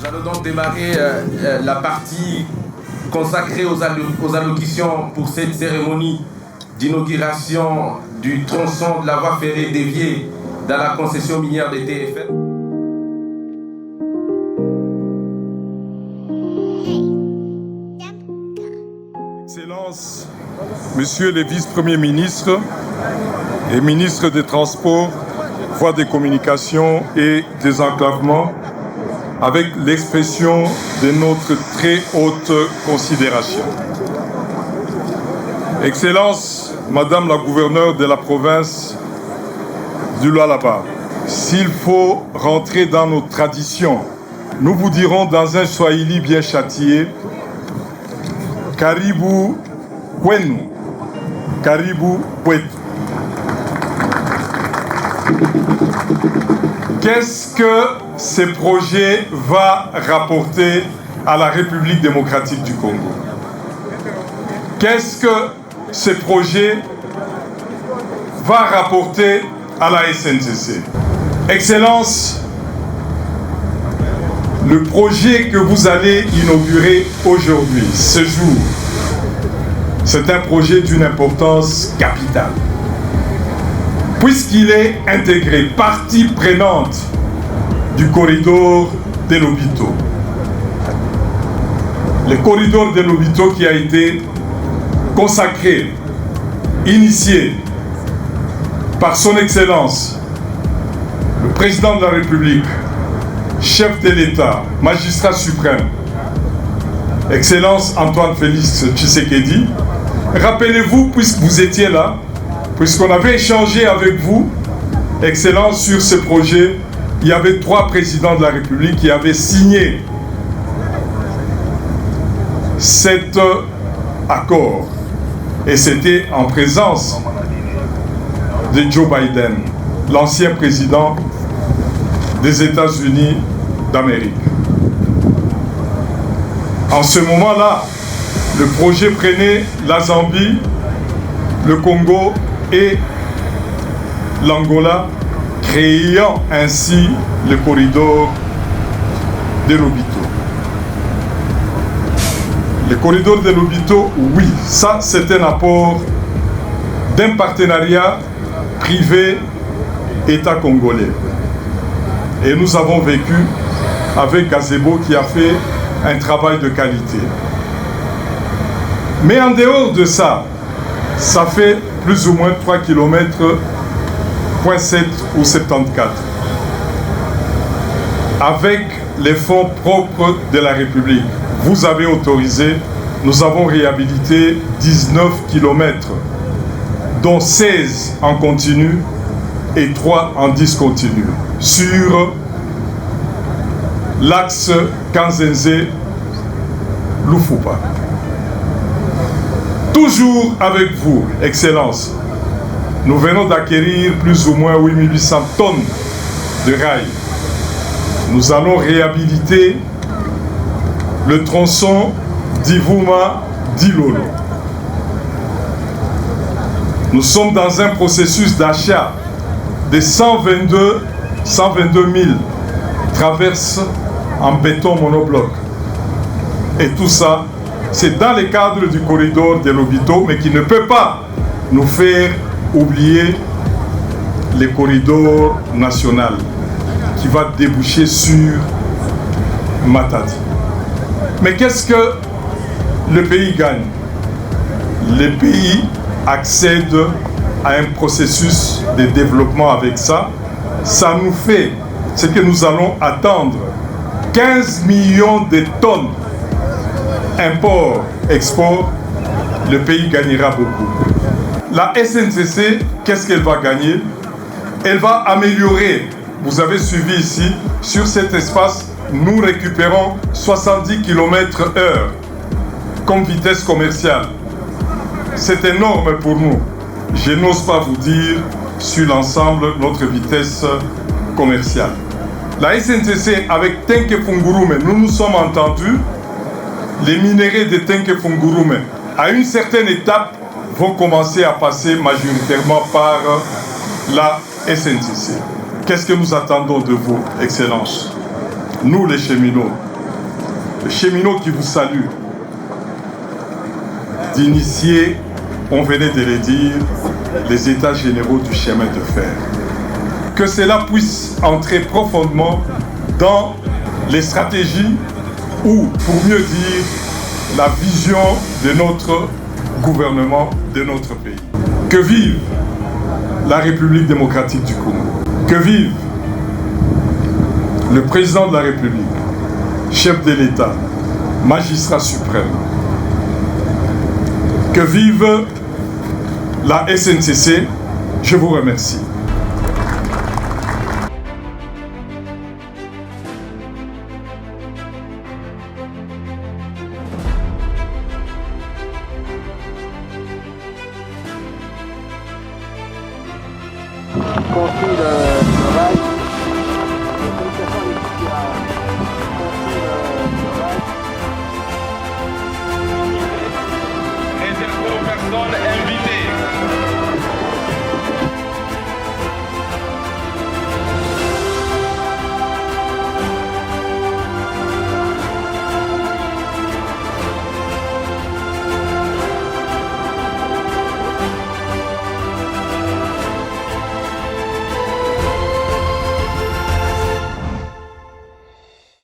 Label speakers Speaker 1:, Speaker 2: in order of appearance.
Speaker 1: Nous allons donc démarrer la partie consacrée aux allocutions pour cette cérémonie d'inauguration du tronçon de la voie ferrée déviée dans la concession minière de TFL.
Speaker 2: Excellences, Messieurs les vice-premiers ministres et ministres des Transports, Voies des Communications et des Enclavements, avec l'expression de notre très haute considération. Excellences, Madame la gouverneure de la province du Lualaba, s'il faut rentrer dans nos traditions, nous vous dirons dans un swahili bien châtié, Karibu kwenu, Karibu kwetu. Qu'est-ce que ce projet va rapporter à la République démocratique du Congo? Qu'est-ce que ce projet va rapporter à la SNCC? Excellence, le projet que vous allez inaugurer aujourd'hui, ce jour, c'est un projet d'une importance capitale, puisqu'il est intégré, partie prenante du corridor de Lobito. Le corridor de Lobito qui a été consacré, initié par son Excellence, le Président de la République, chef de l'État, magistrat suprême, Excellence Antoine Félix Tshisekedi. Rappelez-vous, puisque vous étiez là, puisqu'on avait échangé avec vous, Excellence, sur ce projet, il y avait 3 présidents de la République qui avaient signé cet accord. Et c'était en présence de Joe Biden, l'ancien président des États-Unis d'Amérique. En ce moment-là, le projet prenait la Zambie, le Congo et l'Angola, créant ainsi le corridor de Lobito. Le corridor de Lobito, oui, ça c'est un apport d'un partenariat privé-État congolais. Et nous avons vécu avec Gazebo qui a fait un travail de qualité. Mais en dehors de ça, ça fait plus ou moins 3 km, 0,7 ou 74. Avec les fonds propres de la République, vous avez autorisé, nous avons réhabilité 19 km, dont 16 en continu et 3 en discontinu, sur l'axe Kanzenze-Lufupa. Toujours avec vous, Excellence, nous venons d'acquérir plus ou moins 8800 tonnes de rails. Nous allons réhabiliter le tronçon d'Ivuma-Dilolo. Nous sommes dans un processus d'achat de 122 000 traverses en béton monobloc. Et tout ça, c'est dans le cadre du corridor de Lobito, mais qui ne peut pas nous faire oublier le corridor national qui va déboucher sur Matadi. Mais qu'est-ce que le pays gagne? Le pays accède à un processus de développement avec ça. Ça nous fait ce que nous allons attendre, 15 millions de tonnes import, export, le pays gagnera beaucoup. La SNCC, qu'est-ce qu'elle va gagner? Elle va améliorer, vous avez suivi ici, sur cet espace, nous récupérons 70 km/h comme vitesse commerciale. C'est énorme pour nous. Je n'ose pas vous dire sur l'ensemble notre vitesse commerciale. La SNCC avec Tenke Fungurume, nous nous sommes entendus. Les minéraux de Tenke Fungurume, à une certaine étape, vont commencer à passer majoritairement par la SNCC. Qu'est-ce que nous attendons de vous, Excellence? Nous, les cheminots, cheminots qui vous saluent, d'initier, on venait de le dire, les états généraux du chemin de fer. Que cela puisse entrer profondément dans les stratégies ou, pour mieux dire, la vision de notre gouvernement, de notre pays. Que vive la République démocratique du Congo. Que vive le président de la République, chef de l'État, magistrat suprême. Que vive la SNCC. Je vous remercie.
Speaker 3: Confie